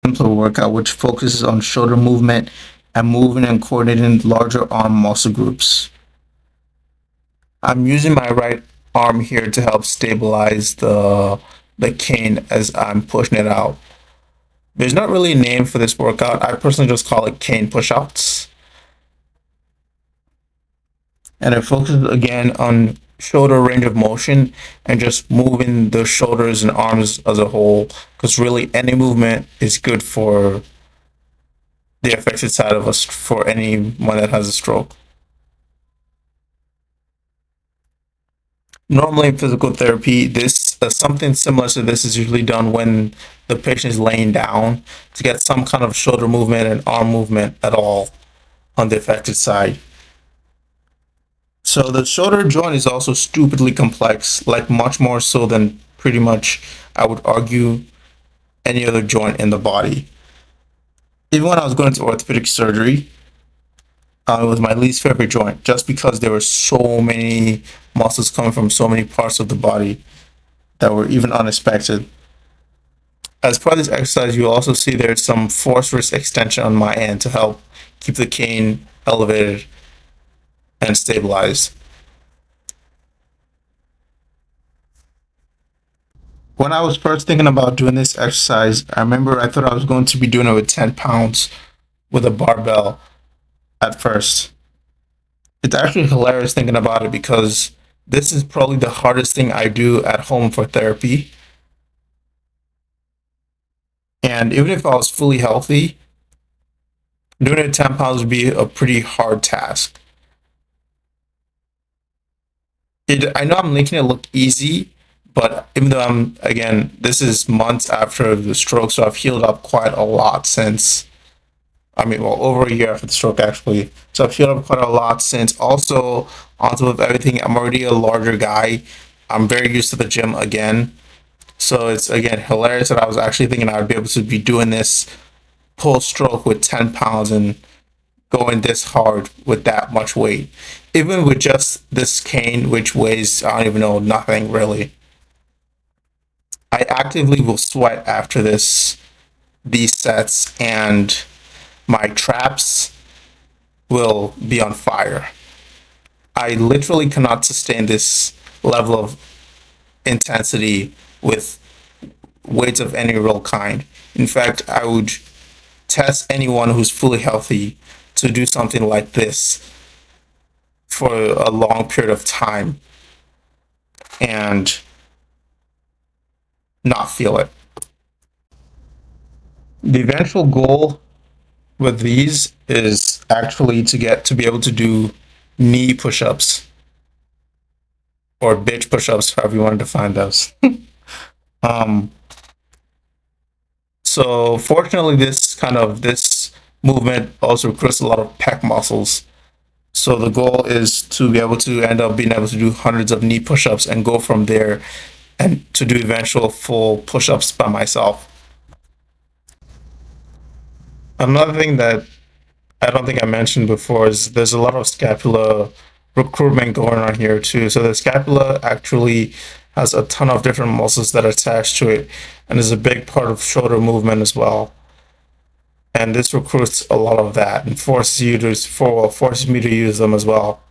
simpler workout which focuses on shoulder movement and moving and coordinating larger arm muscle groups. I'm using my right arm here to help stabilize the cane as I'm pushing it out. There's not really a name for this workout. I personally just call it cane push-ups. And it focuses again on shoulder range of motion and just moving the shoulders and arms as a whole, because really any movement is good for the affected side of us, for anyone that has a stroke. Normally in physical therapy, this something similar to this is usually done when the patient is laying down to get some kind of shoulder movement and arm movement at all on the affected side. So the shoulder joint is also stupidly complex, like much more so than pretty much, I would argue, any other joint in the body. Even when I was going to orthopedic surgery, it was my least favorite joint, just because there were so many muscles coming from so many parts of the body that were even unexpected. As part of this exercise, you'll also see there's some force wrist extension on my end to help keep the cane elevated and stabilized. When I was first thinking about doing this exercise, I remember I thought I was going to be doing it with 10 pounds with a barbell at first. It's actually hilarious thinking about it, because this is probably the hardest thing I do at home for therapy. And even if I was fully healthy, doing it at 10 pounds would be a pretty hard task. I know I'm making it look easy, but even though this is months after the stroke, so I've healed up quite a lot since, over a year after the stroke, actually. So I've healed up quite a lot since. Also, on top of everything, I'm already a larger guy. I'm very used to the gym again. So it's, again, hilarious that I was actually thinking I would be able to be doing this post-stroke with 10 pounds and going this hard with that much weight. Even with just this cane, which weighs, I don't even know, nothing really. I actively will sweat after these sets, and my traps will be on fire. I literally cannot sustain this level of intensity with weights of any real kind. In fact, I would test anyone who's fully healthy to do something like this for a long period of time and not feel it. The eventual goal with these is actually to be able to do knee push-ups, or bitch push-ups, however you want to define those. So fortunately, this movement also recruits a lot of pec muscles. So the goal is to be able to end up being able to do hundreds of knee push-ups and go from there and to do eventual full push-ups by myself. Another thing that I don't think I mentioned before is there's a lot of scapula recruitment going on here too. So the scapula actually has a ton of different muscles that are attached to it, and is a big part of shoulder movement as well. And this recruits a lot of that and forces me to use them as well.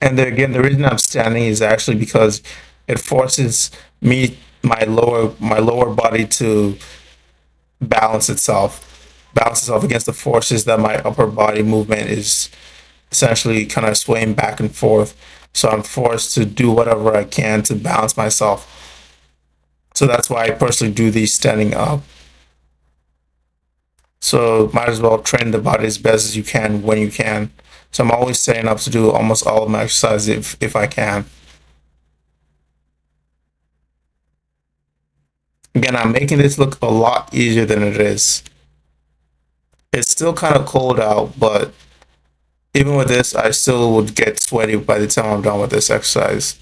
And then again, the reason I'm standing is actually because it forces my lower body to balance itself against the forces that my upper body movement is essentially kind of swaying back and forth. So I'm forced to do whatever I can to balance myself. So that's why I personally do these standing up. So might as well train the body as best as you can when you can. So I'm always standing up to do almost all of my exercises if I can. Again, I'm making this look a lot easier than it is. It's still kind of cold out, but even with this, I still would get sweaty by the time I'm done with this exercise.